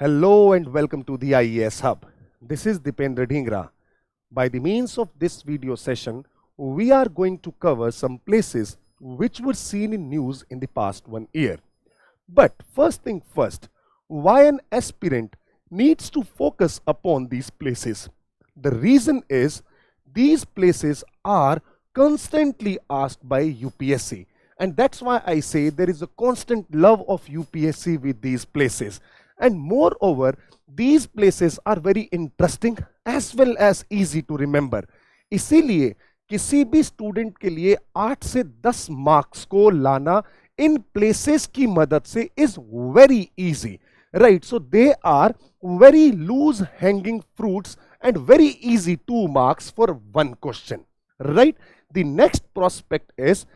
Hello and welcome to the IES Hub. This is Dipendra Dhingra. By the means of this video session, we are going to cover some places which were seen in news in the past 1 year. But first thing first, why an aspirant needs to focus upon these places? The reason is these places are constantly asked by UPSC, and that's why I say there is a constant love of UPSC with these places. And moreover, these places are very interesting as well as easy to remember. इसीलिए किसी भी student के लिए 8 से 10 marks को लाना in places की मदद से is very easy, right? So they are very loose hanging fruits and very easy 2 marks for one question, right? The next prospect is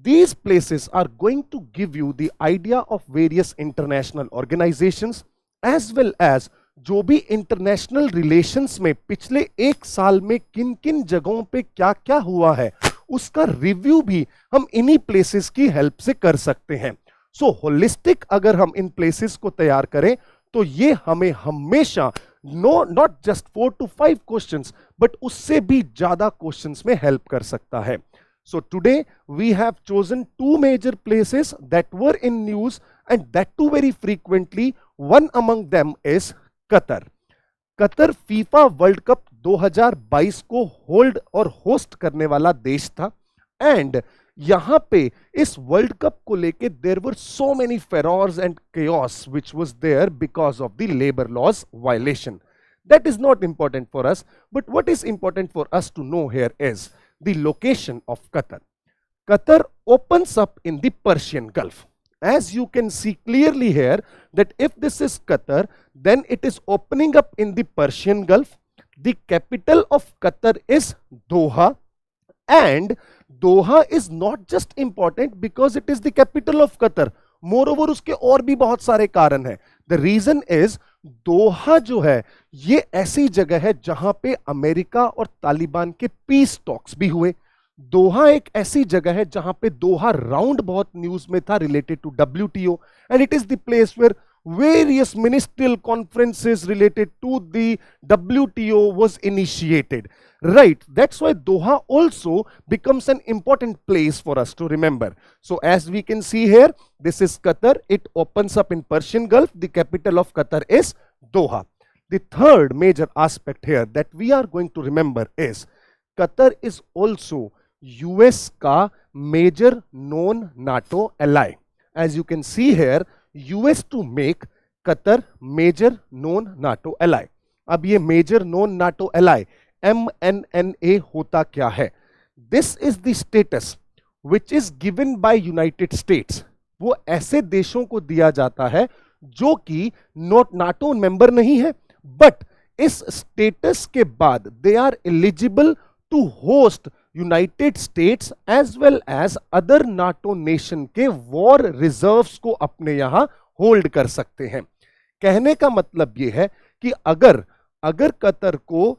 these places are going to give you the idea of various international organizations as well as जो भी international relations में पिछले 1 साल में किन किन जगहों पे क्या क्या हुआ है उसका रिव्यू भी हम इन्हीं प्लेसेस की हेल्प से कर सकते हैं. सो होलिस्टिक अगर हम इन प्लेसेस को तैयार करें तो ये हमें हमेशा not just 4 to 5 questions but उससे भी ज्यादा क्वेश्चंस में हेल्प कर सकता है. So today we have chosen 2 major places that were in news and that too very frequently. One among them is Qatar. Qatar FIFA world cup 2022 को hold और host करने वाला देश था एंड यहां पे इस वर्ल्ड कप को लेके there were so many furores and chaos which was there because of the labor laws violation. That is not important for us, but what is important for us to know here is the location of Qatar. Qatar opens up in the Persian Gulf. As you can see clearly here that if this is Qatar, then it is opening up in the Persian Gulf. The capital of Qatar is Doha, and Doha is not just important because it is the capital of Qatar. Moreover, उसके और भी बहुत सारे कारण हैं. The reason is दोहा जो है ये ऐसी जगह है जहां पे अमेरिका और तालिबान के पीस टॉक्स भी हुए. दोहा एक ऐसी जगह है जहां पे दोहा राउंड बहुत न्यूज में था related to WTO, and it is the place where various ministerial conferences related to the WTO was initiated, right? That's why Doha also becomes an important place for us to remember. So as we can see here, this is Qatar. It opens up in Persian Gulf. The capital of Qatar is Doha. The third major aspect here that we are going to remember is Qatar is also US का major known NATO ally. As you can see here, US to make Qatar major known NATO ally. अब ये major known NATO ally MNNA होता क्या है? This is the status which is given by United States. वो ऐसे देशों को दिया जाता है जो कि NATO मेंबर नहीं है, बट इस स्टेटस के बाद they are eligible to host United States as well as other NATO nation के वॉर रिजर्व्स को अपने यहां होल्ड कर सकते हैं. कहने का मतलब यह है कि अगर कतर को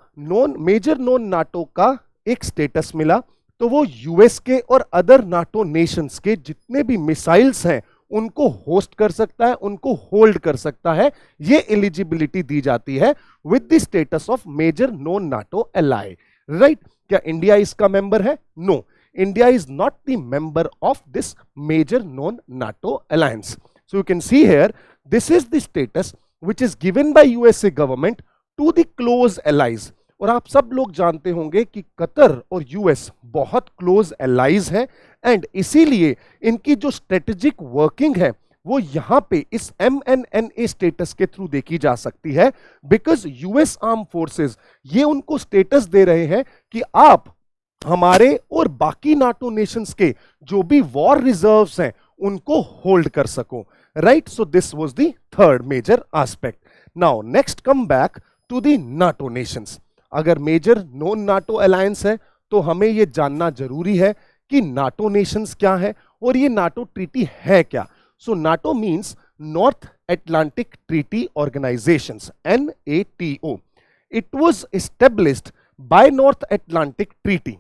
मेजर नॉन नाटो का एक स्टेटस मिला तो वो यूएस के और अदर नाटो नेशंस के जितने भी मिसाइल्स हैं उनको होस्ट कर सकता है, उनको होल्ड कर सकता है. ये एलिजिबिलिटी दी जाती है with the status of major non NATO ally, right? क्या इंडिया इसका मेंबर है? No, India is not the member of this major non NATO alliance. So you can see here this is the status which is given by USA government to the close allies. और आप सब लोग जानते होंगे कि Qatar और US बहुत close allies हैं एंड इसीलिए इनकी जो स्ट्रेटेजिक वर्किंग है वो यहां पे इस MNNA स्टेटस के थ्रू देखी जा सकती है. बिकॉज यूएस आर्म फोर्सेस ये उनको स्टेटस दे रहे हैं कि आप हमारे और बाकी नाटो नेशंस के जो भी वॉर रिजर्व्स हैं उनको होल्ड कर सको, right? So this was the third major aspect. Now next come back to the NATO nations. अगर मेजर नॉन नाटो अलायंस है तो हमें यह जानना जरूरी है कि नाटो नेशंस क्या है और ये नाटो ट्रीटी है क्या. So NATO means North Atlantic Treaty Organizations, NATO. It was established by North Atlantic Treaty,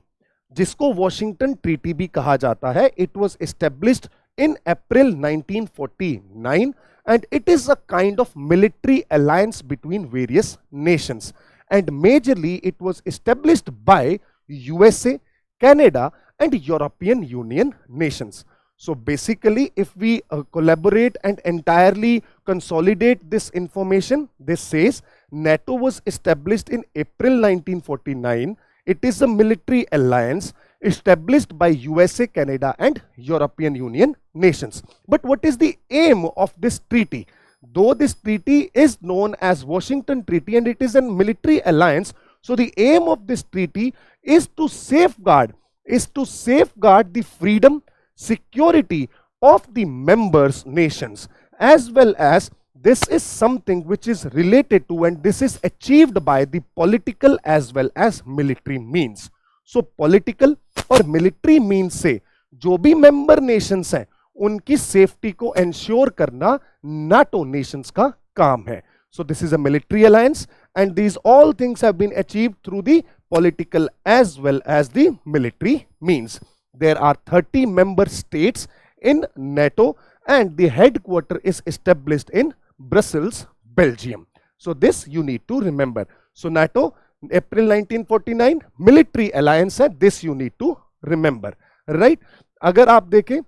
जिसको वॉशिंगटन ट्रीटी भी कहा जाता है. It was established in April 1949 and it is a kind of military alliance between various nations, and majorly it was established by USA, Canada and European Union nations. So basically, if we collaborate and entirely consolidate this information, this says NATO was established in April 1949. It is a military alliance established by USA, Canada and European Union nations. But what is the aim of this treaty? Though this treaty is known as Washington Treaty and it is a military alliance, so the aim of this treaty is to safeguard the freedom, security of the members nations, as well as this is something which is related to, and this is achieved by the political as well as military means. So political और military means से जो भी member Nations हैं उनकी safety को ensure करना NATO Nations का काम है. So this is a military alliance and these all things have been achieved through the political as well as the military means. There are 30 member states in NATO and the headquarter is established in Brussels, Belgium. So this you need to remember. So NATO, April 1949, military alliance है, this you need to remember, right? अगर आप देखें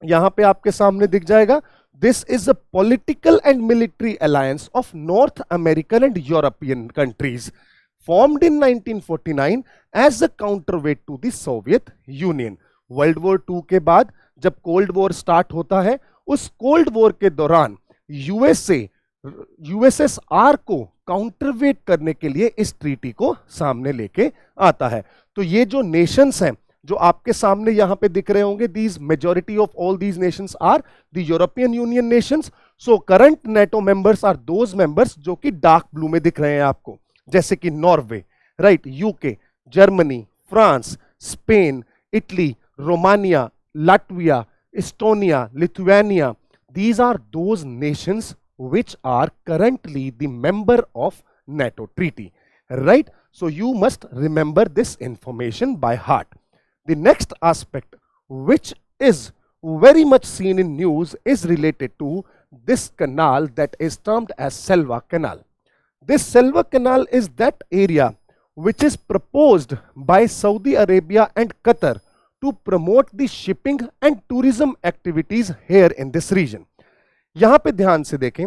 यहां पे आपके सामने दिख जाएगा, this is a political and military alliance of North American and European countries formed in 1949 as a counterweight to the Soviet Union. World War II के बाद जब कोल्ड वॉर स्टार्ट होता है, उस कोल्ड वॉर के दौरान यूएसएसआर को counterweight करने के लिए इस ट्रीटी को सामने लेके आता है. तो ये जो नेशंस हैं जो आपके सामने यहां पे दिख रहे होंगे, these majority of all these nations are the European Union nations. So current NATO members are those members जो कि डार्क ब्लू में दिख रहे हैं आपको, जैसे कि Norway, right, UK, Germany, France, Spain, Italy, Romania, Latvia, Estonia, Lithuania. These are those nations which are currently the member of NATO treaty, right? So you must remember this information by heart. The next aspect which is very much seen in news is related to this canal that is termed as Selva Canal. This Selva Canal is that area which is proposed by Saudi Arabia and Qatar to promote the shipping and tourism activities here in this region. यहां पे ध्यान से देखें,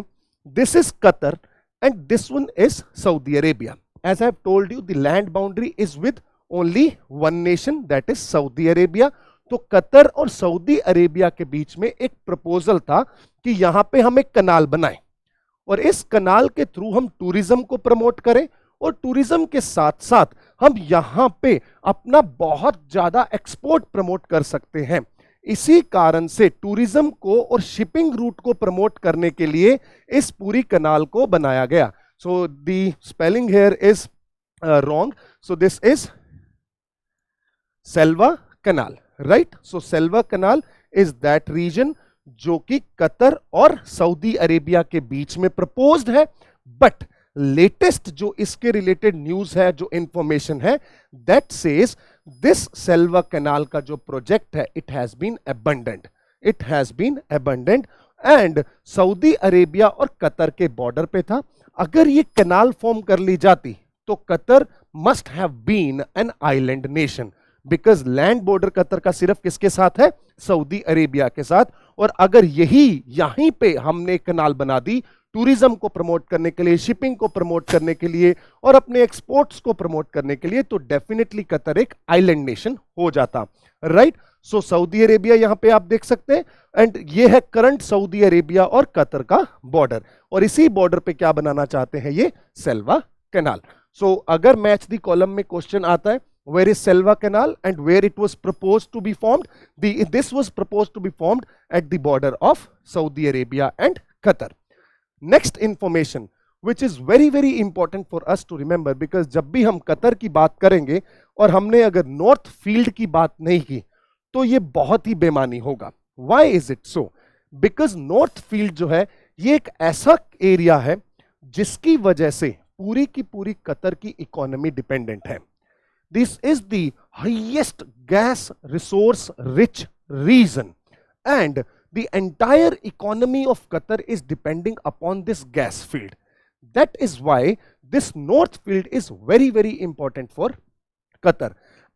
this is Qatar and this one is Saudi Arabia. As I have told you, the land boundary is with only one nation, that is Saudi Arabia. तो Qatar और Saudi Arabia के बीच में एक प्रपोजल था कि यहां पे हम एक कनाल बनाएं और इस कनाल के थ्रू हम टूरिज्म को प्रमोट करें और टूरिज्म के साथ साथ हम यहां पे अपना बहुत ज्यादा एक्सपोर्ट प्रमोट कर सकते हैं. इसी कारण से टूरिज्म को और शिपिंग रूट को प्रमोट करने के लिए इस पूरी कनाल को बनाया गया. So the spelling here is wrong, so this is Salwa canal, right. So Salwa canal is that reason जो कि कतर और सऊदी अरेबिया के बीच में प्रपोज्ड है. बट लेटेस्ट जो इसके रिलेटेड न्यूज है, जो इंफॉर्मेशन है, that says this Salwa canal का जो प्रोजेक्ट है, it has been abandoned and Saudi Arabia और कतर के बॉर्डर पे था. अगर ये कैनाल फॉर्म कर ली जाती तो Qatar must have been an island nation, because land border Qatar का सिर्फ किसके साथ है, सऊदी अरेबिया के साथ. और अगर यहीं पे हमने कैनाल बना दी टूरिज्म को प्रमोट करने के लिए, शिपिंग को प्रमोट करने के लिए और अपने एक्सपोर्ट्स को प्रमोट करने के लिए, तो डेफिनेटली कतर एक आइलैंड नेशन हो जाता, राइट. सो सऊदी अरेबिया यहां पे आप देख सकते हैं एंड ये है करंट सऊदी अरेबिया और कतर का बॉर्डर, और इसी बॉर्डर पे क्या बनाना चाहते हैं, ये सेल्वा कैनाल. सो अगर मैच द कॉलम में क्वेश्चन आता है, where is Selva Canal and where it was proposed to be formed, this was proposed to be formed at the border of Saudi Arabia and Qatar. Next information which is very very important for us to remember, because जब भी हम Qatar की बात करेंगे और हमने अगर north field की बात नहीं की तो ये बहुत ही बेमानी होगा. Why is it so? Because north field जो है ये एक ऐसा एरिया है जिसकी वजह से पूरी की पूरी कतर की इकोनॉमी डिपेंडेंट है. This is the highest gas resource rich region and the entire economy of Qatar is depending upon this gas field. That is why this north field is very very important for Qatar.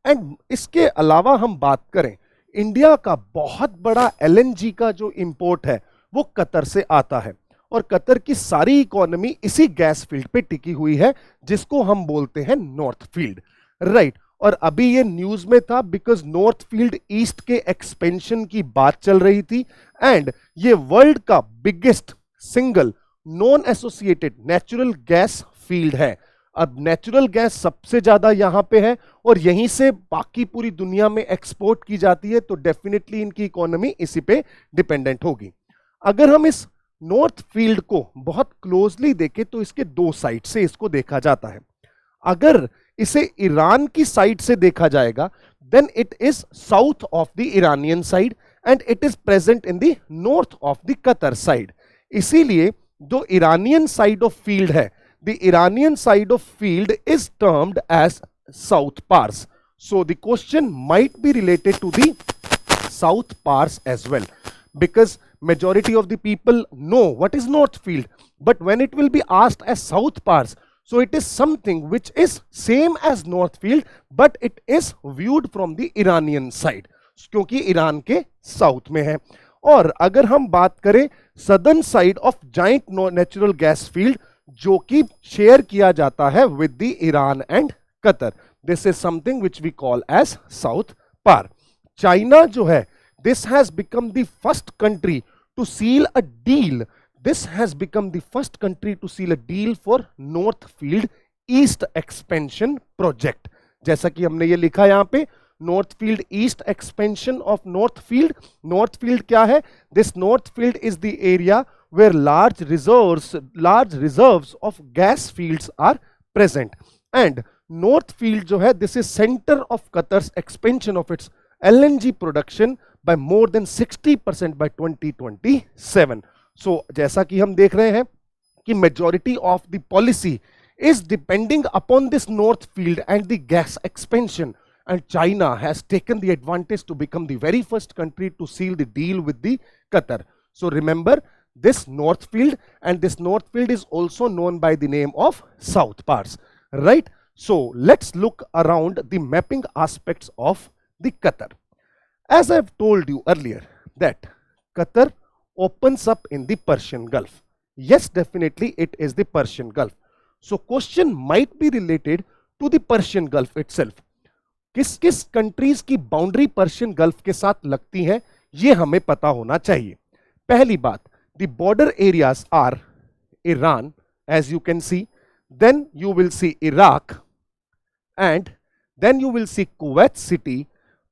And इसके अलावा हम बात करें, India का बहुत बड़ा LNG का जो इंपोर्ट है वो कतर से आता है, और कतर की सारी इकोनॉमी इसी गैस फील्ड पे टिकी हुई है जिसको हम बोलते हैं नॉर्थ फील्ड, राइट। और अभी ये न्यूज में था बिकॉज नॉर्थ फील्ड ईस्ट के एक्सपेंशन की बात चल रही थी, एंड ये वर्ल्ड का biggest single non associated natural gas field है। अब नेचुरल गैस सबसे ज्यादा यहां पे है और यहीं से बाकी पूरी दुनिया में एक्सपोर्ट की जाती है, तो डेफिनेटली इनकी इकोनॉमी इसी पे डिपेंडेंट होगी। अगर हम इस नॉर्थ फील्ड को बहुत क्लोजली देखें तो इसके दो साइड से इसको देखा जाता है। अगर इसे ईरान की साइड से देखा जाएगा then it is south of the Iranian side and it is present in the north of the Qatar side. इसीलिए जो ईरानियन साइड ऑफ फील्ड है, the Iranian side of field is termed as South Pars. So the question might be related to the South Pars as well, because majority of the people know what is North field, but when it will be asked as South Pars, so it is something which is same as North field, but it is viewed from the Iranian side, क्योंकि Iran के south में है। और अगर हम बात करें southern side of giant natural gas field जो कि शेयर किया जाता है with the Iran and Qatar, this is something which we call as South Pars. China जो है, this has become the first country to seal a deal, this has become the first country to seal a deal for North Field East expansion project. जैसा कि हमने ये लिखा यहां पे, north Field East expansion of north field. North field क्या है? This north field is the area where large reserves of gas fields are present, and north field जो है, this is center of Qatar's expansion of its LNG production by more than 60% by 2027. So जैसा कि हम देख रहे हैं कि majority of the policy is depending upon this north field and the gas expansion, and China has taken the advantage to become the very first country to seal the deal with the Qatar. So remember this north field, and this north field is also known by the name of South Pars, right? So let's look around the mapping aspects of the Qatar. As I've told you earlier that Qatar opens up in the Persian Gulf. Yes, definitely it is the Persian Gulf. So question might be related to the Persian Gulf itself. किस किस countries की boundary Persian gulf के साथ लगती है ये हमें पता होना चाहिए। पहली बात, the border areas are Iran, as you can see, then you will see Iraq, and then you will see Kuwait City,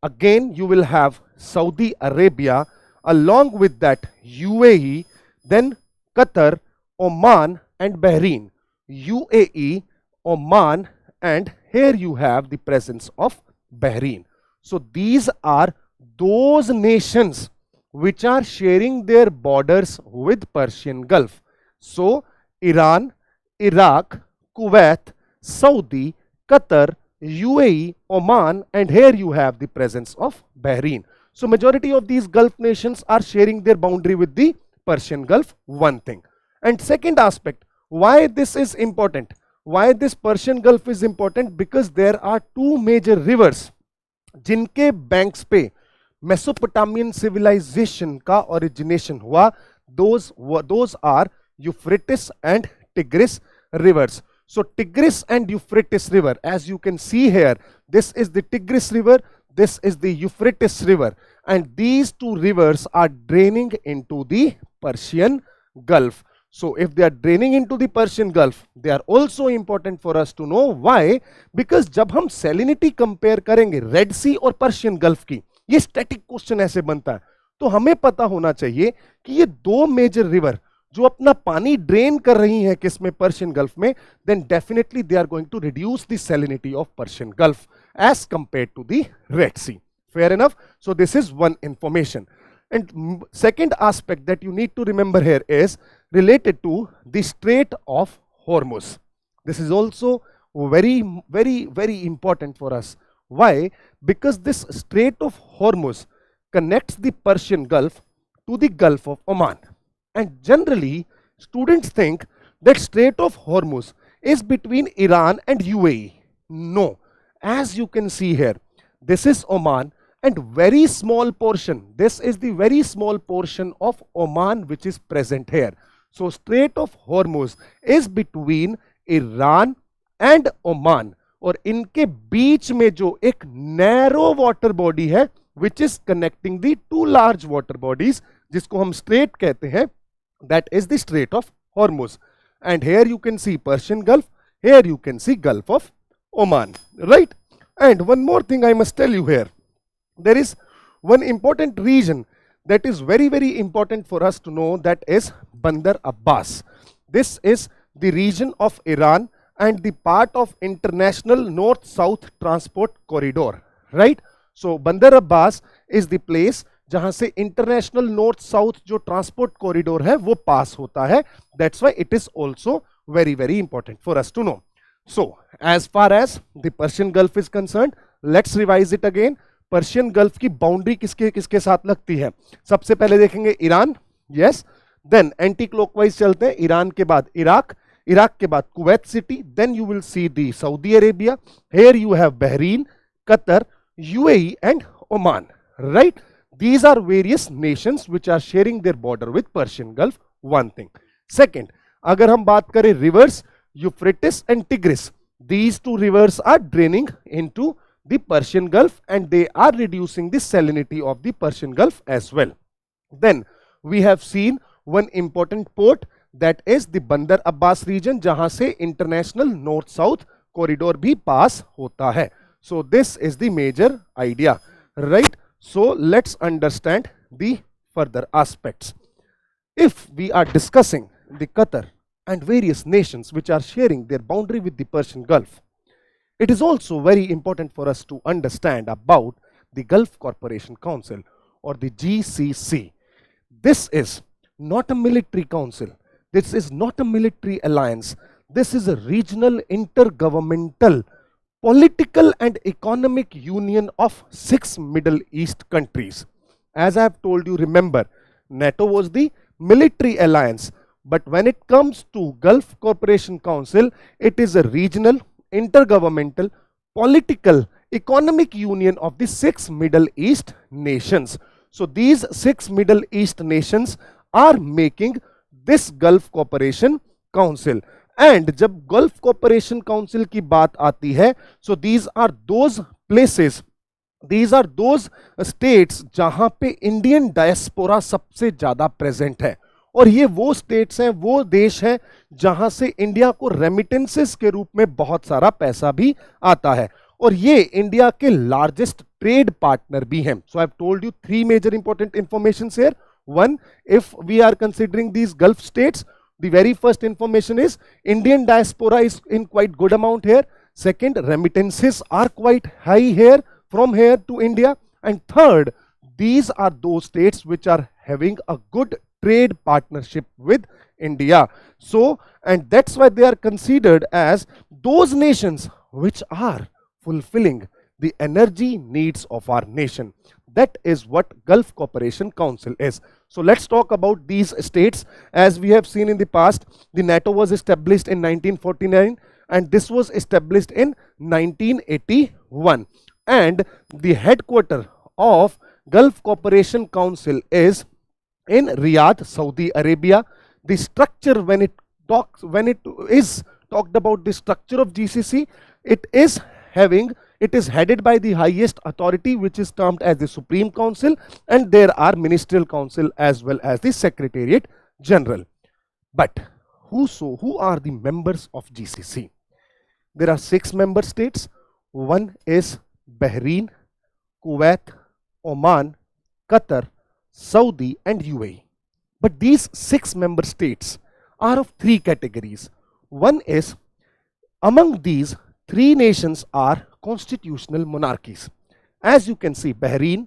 again you will have Saudi Arabia, along with that UAE, then Qatar, Oman and Bahrain. UAE, Oman, and here you have the presence of Bahrain. So these are those nations which are sharing their borders with Persian Gulf. So Iran, Iraq, Kuwait, Saudi, Qatar, UAE, Oman, and here you have the presence of Bahrain. So majority of these Gulf nations are sharing their boundary with the Persian Gulf, one thing. And second aspect, why this is important, why this Persian Gulf is important, because there are two major rivers जिनके banks पे Mesopotamian civilisation का origination हुआ। those are Euphrates and Tigris rivers. So Tigris and Euphrates river, as you can see here, this is the Tigris river, this is the Euphrates river, and these two rivers are draining into the Persian Gulf. So if they are draining into the Persian Gulf, they are also important for us to know. Why? Because जब हम salinity compare करेंगे red सी और Persian Gulf की, ये static question ऐसे बनता है, तो हमें पता होना चाहिए कि ये दो मेजर रिवर जो अपना पानी ड्रेन कर रही हैं किसमें, पर्शियन गल्फ में, then definitely they are going to reduce the salinity of Persian Gulf as compared to the Red Sea. Fair enough? So this is one information. And second aspect that you need to remember here is related to the Strait of Hormuz. This is also very important for us. Why? Because this Strait of Hormuz connects the Persian Gulf to the Gulf of Oman. And generally, students think that Strait of Hormuz is between Iran and UAE. No, as you can see here, this is Oman and very small portion. This is the very small portion of Oman which is present here. So Strait of Hormuz is between Iran and Oman और इनके बीच में जो एक narrow water body है which is connecting the two large water bodies जिसको हम strait कहते हैं, that is the Strait of Hormuz. And here you can see Persian Gulf, here you can see Gulf of Oman, right. And one more thing I must tell you here, there is one important reason that is very very important for us to know, that is Bandar Abbas. This is the region of Iran and the part of international north-south transport corridor, right? So Bandar Abbas is the place जहां से international north-south जो transport corridor है वो pass होता है. That's why it is also very very important for us to know. So as far as the Persian Gulf is concerned, let's revise it again. Persian Gulf की boundary किसके किसके साथ लगती है? सबसे पहले देखेंगे Iran, yes. Then anti clockwise चलते हैं, ईरान के बाद इराक, इराक के बाद Kuwait city, then you will see the Saudi Arabia, here you have Bahrain, Qatar, UAE and Oman, right. These are various nations which are sharing their border with Persian Gulf. One thing. Second, अगर हम बात करें rivers, Euphrates and tigris, these two rivers are draining into the Persian Gulf and they are reducing the salinity of the Persian Gulf as well. Then we have seen one important port, that is the Bandar Abbas region जहां से international north south corridor भी pass होता है. So this is the major idea, right? So let's understand the further aspects. If we are discussing the Qatar and various nations which are sharing their boundary with the Persian Gulf, it is also very important for us to understand about the Gulf Cooperation Council or the GCC. This is not a military council. This is not a military alliance. This is a regional intergovernmental political and economic union of 6 Middle East countries. As I have told you, remember, NATO was the military alliance. But when it comes to Gulf Cooperation Council, it is a regional intergovernmental political economic union of the 6 Middle East nations. So these 6 Middle East nations are making this Gulf Cooperation Council. And जब Gulf Cooperation Council की बात आती है, so these are those places, these are those states जहां पे Indian diaspora सबसे ज्यादा present है. और ये वो स्टेट्स हैं, वो देश हैं जहां से इंडिया को रेमिटेंसेस के रूप में बहुत सारा पैसा भी आता है. और ये इंडिया के लार्जेस्ट ट्रेड पार्टनर भी हैं. So I have told you 3 major important information here. One, if we are considering these Gulf states, the very first information is Indian diaspora is in quite good amount here. Second, remittances are quite high here from here to India. And third, these are those states which are having a good trade partnership with India. So, and that's why they are considered as those nations which are fulfilling the energy needs of our nation. That is what Gulf Cooperation Council is. So let's talk about these states. As we have seen in the past, the NATO was established in 1949 and this was established in 1981. And the headquarters of Gulf Cooperation Council is in Riyadh, Saudi Arabia. The structure, when it is talked about the structure of GCC, it is headed by the highest authority, which is termed as the Supreme Council, and there are ministerial council as well as the Secretariat General. But who are the members of GCC? There are 6 member states. One is Bahrain, Kuwait, Oman, Qatar, Saudi and UAE. But these 6 member states are of 3 categories. One is, among these 3 nations are constitutional monarchies. As you can see, Bahrain,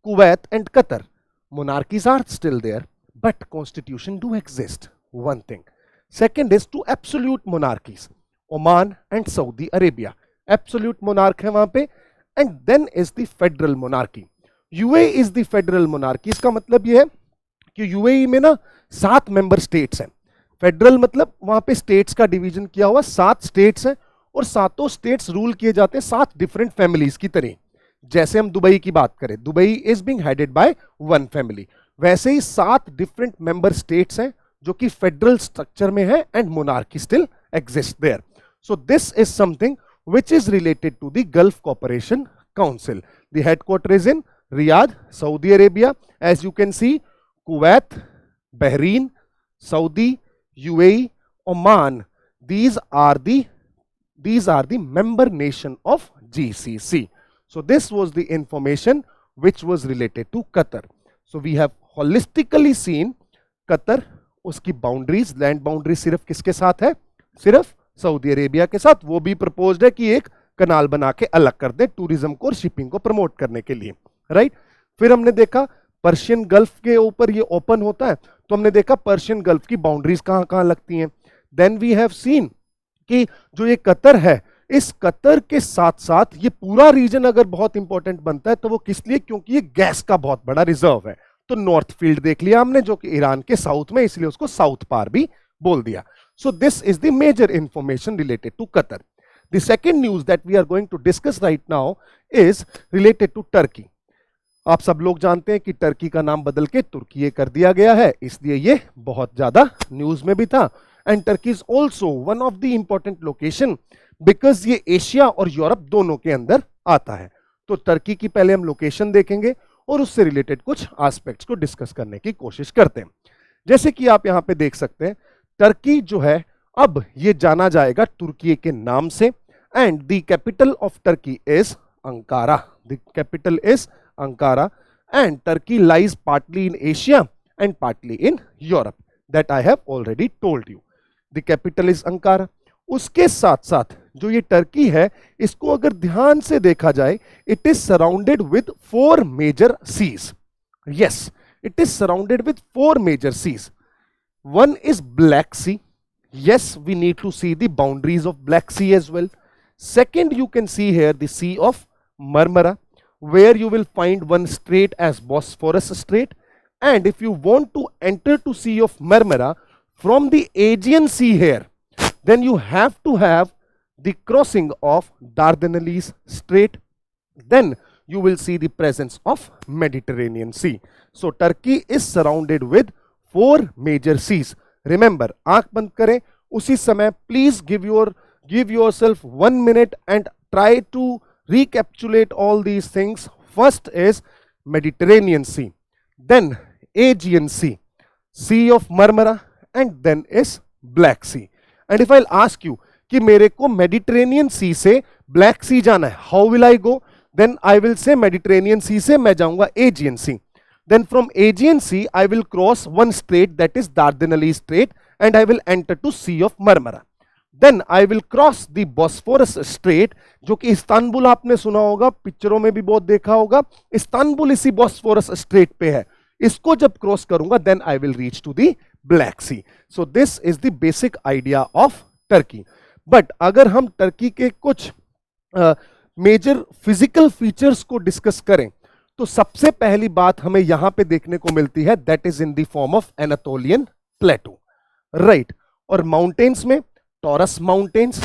Kuwait and Qatar, monarchies are still there, but constitution do exist. One thing. Second is 2 absolute monarchies, Oman and Saudi Arabia. Absolute monarch hai wahan pe. And then is the federal monarchy. UAE is the federal monarchy. इसका मतलब ये है कि UAE में ना 7 member states हैं। Federal मतलब वहां पे स्टेट्स का डिवीजन किया हुआ, 7 स्टेट्स हैं और सातों स्टेट्स रूल किए जाते हैं 7 डिफरेंट फैमिलीज की तरह। जैसे हम दुबई की बात करें, Dubai is being headed by 1 family, वैसे ही 7 डिफरेंट मेंबर स्टेट्स हैं जो कि फेडरल स्ट्रक्चर में है and monarchy still exist there. So this is something which is related to the Gulf Cooperation Council. The headquarters is in Riyadh, Saudi Arabia. As you can see, Kuwait, Bahrain, Saudi, UAE, Oman. These are the member nation of GCC. So this was the information which was related to Qatar. So we have holistically seen Qatar, उसकी boundaries, land boundary सिर्फ किसके साथ है? सिर्फ Saudi Arabia के साथ। वो भी प्रपोज्ड है कि एक कनाल बना के अलग कर दे टूरिज्म को और शिपिंग को प्रमोट करने के लिए, राइट। फिर हमने देखा पर्शियन गल्फ के ऊपर ये ओपन होता है, तो हमने देखा पर्शियन गल्फ की बाउंड्रीज कहां कहां लगती हैं। देन वी हैव सीन कि जो ये कतर है, इस कतर के साथ साथ ये पूरा रीजन अगर बहुत इंपॉर्टेंट बनता है तो वो किस लिए? क्योंकि ये गैस का बहुत बड़ा रिजर्व है। तो नॉर्थ फील्ड देख लिया हमने जो कि ईरान के साउथ में, इसलिए उसको साउथ पार भी बोल दिया। So this is the major information related to Qatar. The second news that we are going to discuss right now is related to Turkey. आप सब लोग जानते हैं कि टर्की का नाम बदल के तुर्की कर दिया गया है, इसलिए ये बहुत ज्यादा न्यूज में भी था। And Turkey is also one of the important location because ये एशिया और यूरोप दोनों के अंदर आता है। तो टर्की की पहले हम लोकेशन देखेंगे और उससे रिलेटेड कुछ एस्पेक्ट्स को डिस्कस करने की कोशिश करते हैं। जैसे कि आप यहां पे देख सकते हैं, टर्की जो है अब ये जाना जाएगा तुर्की के नाम से and the capital of Turkey is Ankara. The capital is Ankara and Turkey lies partly in Asia and partly in Europe, that I have already told you. The capital is Ankara. उसके साथ साथ जो ये Turkey है, इसको अगर ध्यान से देखा जाए, it is surrounded with 4 major seas. Yes, it is surrounded with 4 major seas. One is Black Sea. Yes, we need to see the boundaries of Black Sea as well. Second, you can see here the Sea of Marmara, where you will find one strait as Bosphorus Strait. And if you want to enter to Sea of Marmara from the Aegean Sea here, then you have to have the crossing of Dardanelles Strait. Then you will see the presence of Mediterranean Sea. So Turkey is surrounded with 4 major seas. Remember, आंख बंद करें उसी समय, please give yourself 1 minute and try to recapitulate all these things. First is Mediterranean Sea, then Aegean Sea, Sea of Marmara, and then is Black Sea. And if I'll ask you कि मेरे को Mediterranean Sea से Black Sea जाना है, how will I go? Then I will say Mediterranean Sea से मैं जाऊंगा Aegean Sea. Then from Aegean Sea I will cross one strait, that is Dardanelles Strait, and I will enter to Sea of Marmara. Then I will cross the Bosphorus Strait, जो कि Istanbul आपने सुना होगा, पिक्चरों में भी बहुत देखा होगा, इस्तांबुल इसी बॉस्फोरस स्ट्रेट पे है। इसको जब क्रॉस करूंगा then I will reach to the Black Sea. So this is the basic idea of Turkey. But अगर हम टर्की के कुछ मेजर फिजिकल फीचर्स को डिस्कस करें तो सबसे पहली बात हमें यहां पे देखने को मिलती है, that is in the form of Anatolian plateau, right. और माउंटेन्स में Taurus mountains,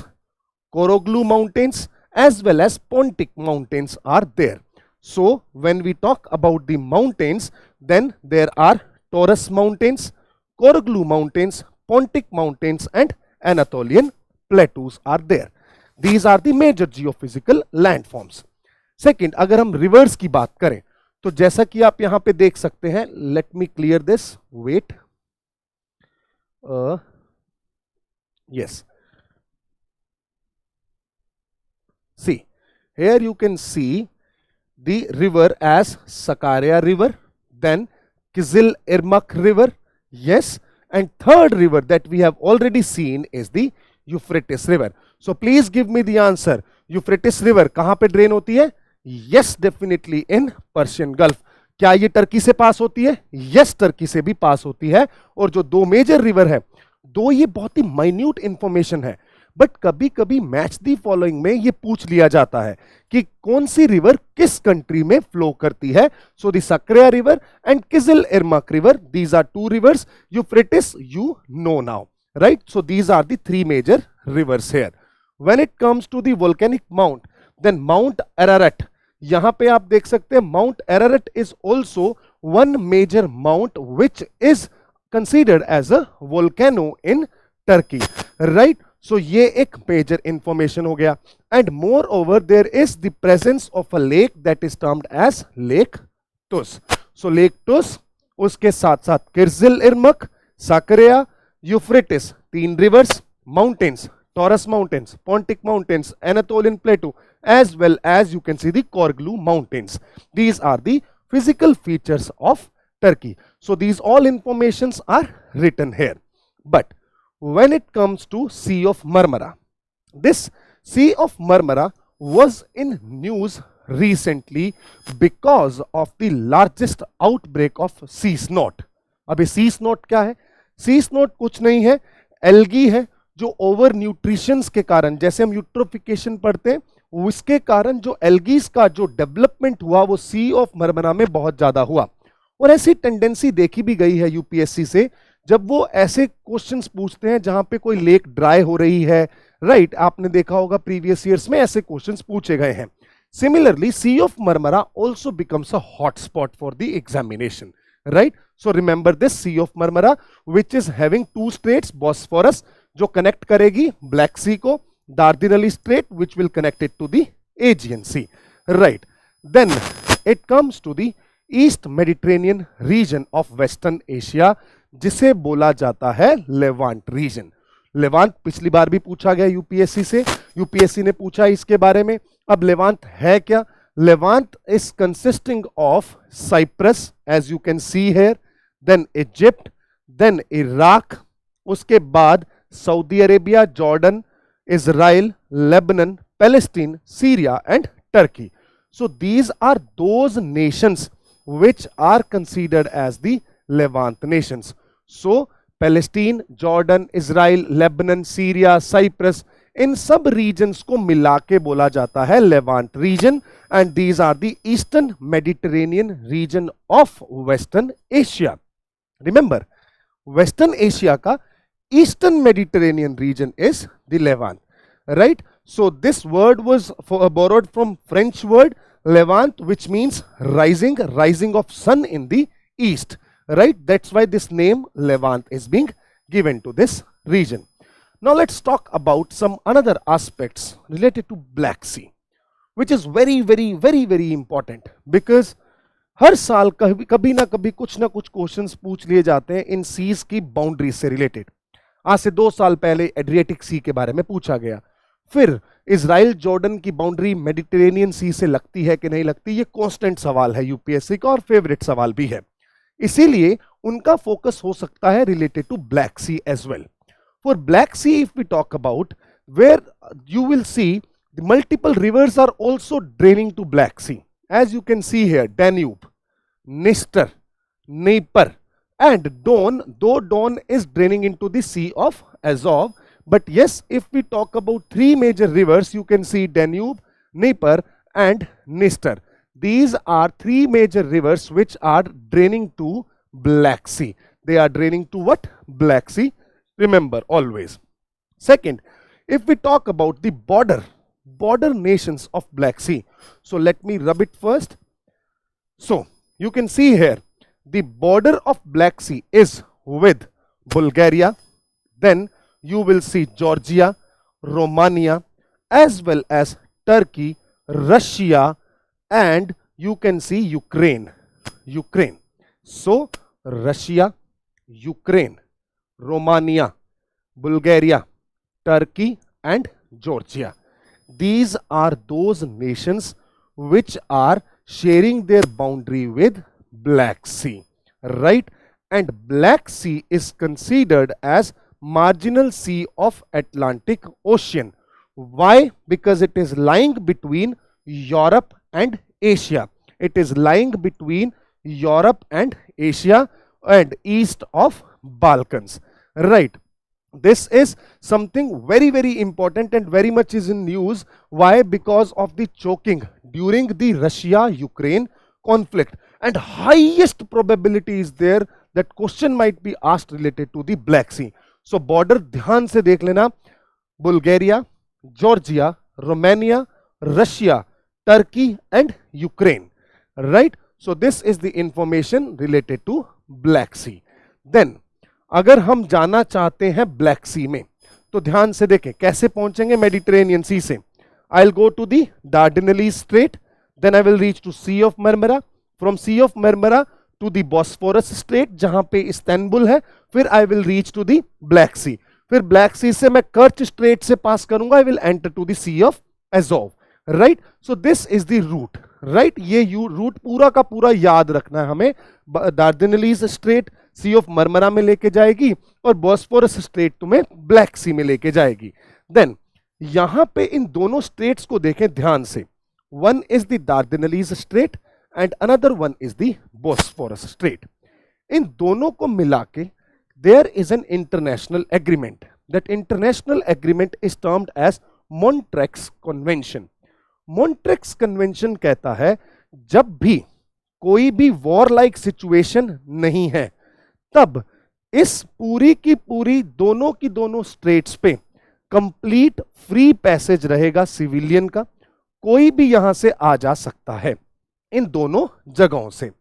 Koroglu mountains as well as Pontic mountains are there. So when we talk about the mountains then there are Taurus mountains, Koroglu mountains, Pontic mountains and Anatolian plateaus are there. These are the major geophysical landforms. Second, अगर हम reverse की बात करें तो जैसा कि आप यहां पे देख सकते हैं, let me clear this, wait, yes, see, here you can see the river as Sakarya River, then Kizil Irmak River, yes, and third river that we have already seen is the Euphrates River. So please give me the answer. Euphrates River कहां पे drain होती है? Yes, definitely in Persian Gulf. क्या ये Turkey से पास होती है? Yes, Turkey से भी पास होती है। और जो 2 मेजर रिवर है, 2 ये बहुत ही माइन्यूट इंफॉर्मेशन है, बट कभी कभी मैच दी फॉलोइंग में ये पूछ लिया जाता है कि कौन सी रिवर किस कंट्री में फ्लो करती है. So the Sakarya river and Kizil Irmak river, these are two rivers. Euphrates you know now, right? So these are the three major rivers here. When it comes to the volcanic mount, then Mount Ararat, यहां पे आप देख सकते हैं Mount Ararat is also one major mount which is considered as a volcano in Turkey, right? So ये एक major information हो गया. And moreover there is the presence of a lake that is termed as Lake Tus. So Lake Tus, उसके साथ साथ किर्जिल इरमक, साकरेया, Euphrates, तीन rivers, mountains, Taurus mountains, Pontic mountains, Anatolian plateau, as well as you can see the Korglu mountains. These are the physical features of Turkey. So these all informations are written here. But when it comes to Sea of Marmara, this Sea of Marmara was in news recently because of the largest outbreak of sea snot. अभी sea snot क्या है? Sea snot कुछ नहीं है, algae है जो over nutritions के कारण, जैसे हम यूट्रोफिकेशन पढ़ते हैं, उसके कारण जो एल्गीज का जो डेवलपमेंट हुआ वो सी ऑफ मरमरा में बहुत ज्यादा हुआ. और ऐसी टेंडेंसी देखी भी गई है यूपीएससी से, जब वो ऐसे क्वेश्चंस पूछते हैं जहां पे कोई लेक ड्राई हो रही है, राइट? आपने देखा होगा प्रीवियस ईयर्स में ऐसे क्वेश्चंस पूछे गए हैं. Similarly Sea of Marmara also becomes a hot spot for the examination, right? So remember this Sea of Marmara which is having two straits, Bosphorus जो कनेक्ट करेगी ब्लैक सी को, Dardanelles strait which will connect it to the Aegean Sea, right? Then it comes to the East Mediterranean region of Western Asia, जिसे बोला जाता है Levant reason. Levant पिछली बार भी पूछा गया यूपीएससी से, यूपीएससी ने पूछा इसके बारे में. अब लेवांट है क्या? Levant is consisting of Cyprus as you can see here, then Egypt, then Iraq, उसके बाद Saudi Arabia, Jordan, Israel, Lebanon, Palestine, Syria and Turkey. So these are those nations which are considered as the Levant nations. So Palestine, Jordan, Israel, Lebanon, Syria, Cyprus, इन सब regions को मिला के बोला जाता है Levant region, and these are the Eastern Mediterranean region of Western Asia. Remember, Western Asia का Eastern Mediterranean region is the Levant, right? So this word was borrowed from French word Levant, which means rising of sun in the east, right? That's why this name Levant is being given to this region. Now let's talk about some another aspects related to Black Sea, which is very important, because हर साल कभी ना कभी कुछ ना कुछ questions पूछ लिए जाते हैं इन सीज की बाउंड्री से रिलेटेड. आज से 2 साल पहले एड्रियाटिक सी के बारे में पूछा गया. फिर इजराइल जॉर्डन की बाउंड्री मेडिटेरेनियन सी से लगती है कि नहीं लगती, ये कांस्टेंट सवाल है यूपीएससी का और फेवरेट सवाल भी है. इसीलिए उनका फोकस हो सकता है related to Black Sea as well. For Black Sea if we talk about, where you will see the multiple rivers are also draining to Black Sea. As you can see here, Danube, Dniester, Dnieper and Don, though Don is draining into the Sea of Azov. But yes, if we talk about 3 major rivers, you can see Danube, Dnieper and Dniester. These are 3 major rivers which are draining to Black Sea. They are draining to what? Black Sea. Remember always. Second, if we talk about the border nations of Black Sea. So let me rub it first. So you can see here, the border of Black Sea is with Bulgaria, then you will see Georgia, Romania, as well as Turkey, Russia, and you can see Ukraine. So Russia, Ukraine, Romania, Bulgaria, Turkey and Georgia. These are those nations which are sharing their boundary with Black Sea, right? And Black Sea is considered as marginal sea of Atlantic Ocean. Why? Because it is lying between Europe and Asia. It is lying between Europe and Asia and east of Balkans, right? This is something very, very important and very much is in news. Why? Because of the choking during the Russia-Ukraine conflict, and highest probability is there that question might be asked related to the Black Sea. So border ध्यान से देख लेना, Bulgaria, Georgia, Romania, Russia, Turkey and Ukraine, right? So this is the information related to Black Sea. Then अगर हम जाना चाहते हैं black Sea में, तो ध्यान से देखें कैसे पहुंचेंगे मेडिटेरेनियन सी से. I will go to the Dardanelles strait, then I will reach to Sea of Marmara, from Sea of Marmara to the Bosphorus strait जहां पे इस्तांबुल है, फिर I will reach to the Black Sea, फिर Black सी से मैं कर्च straight से pass करूंगा, I will enter to the Sea of Azov, right. So this is the route, right. ये रूट पूरा का पूरा याद रखना है हमें. Dardanelles strait Sea of Marmara में लेके जाएगी और बॉस्फोरस स्ट्रेट तुम्हें ब्लैक सी में लेके जाएगी. देन यहां पे इन दोनों स्ट्रेट्स को देखें ध्यान से. One is the Dardanelles strait and another one is the Bosphorus strait. इन दोनों को मिला के there is an international agreement. That international agreement is termed as Montreux convention. Montreux convention कहता है जब भी कोई भी वॉर लाइक सिचुएशन नहीं है, तब इस पूरी की पूरी दोनों की दोनों स्ट्रेट्स पे कंप्लीट फ्री पैसेज रहेगा सिविलियन का. कोई भी यहां से आ जा सकता है इन दोनों जगहों से.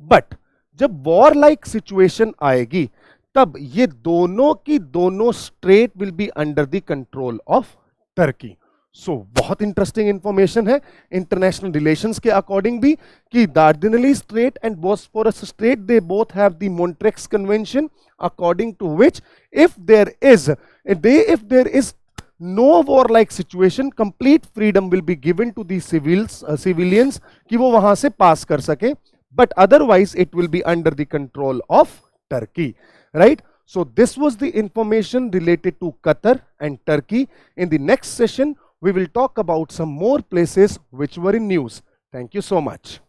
बट जब वॉर लाइक सिचुएशन आएगी, तब ये दोनों की दोनों strait will be under the control of Turkey. So बहुत इंटरेस्टिंग इंफॉर्मेशन है इंटरनेशनल रिलेशंस के अकॉर्डिंग भी, कि Dardanelles strait and Bosphorus strait they both have the Montreux convention, according to which if there is no war like situation, complete freedom will be given to the civilians कि वो वहां से pass कर सके. But otherwise it will be under the control of Turkey, right. So this was the information related to Qatar and Turkey. In the next session, we will talk about some more places which were in news. Thank you so much.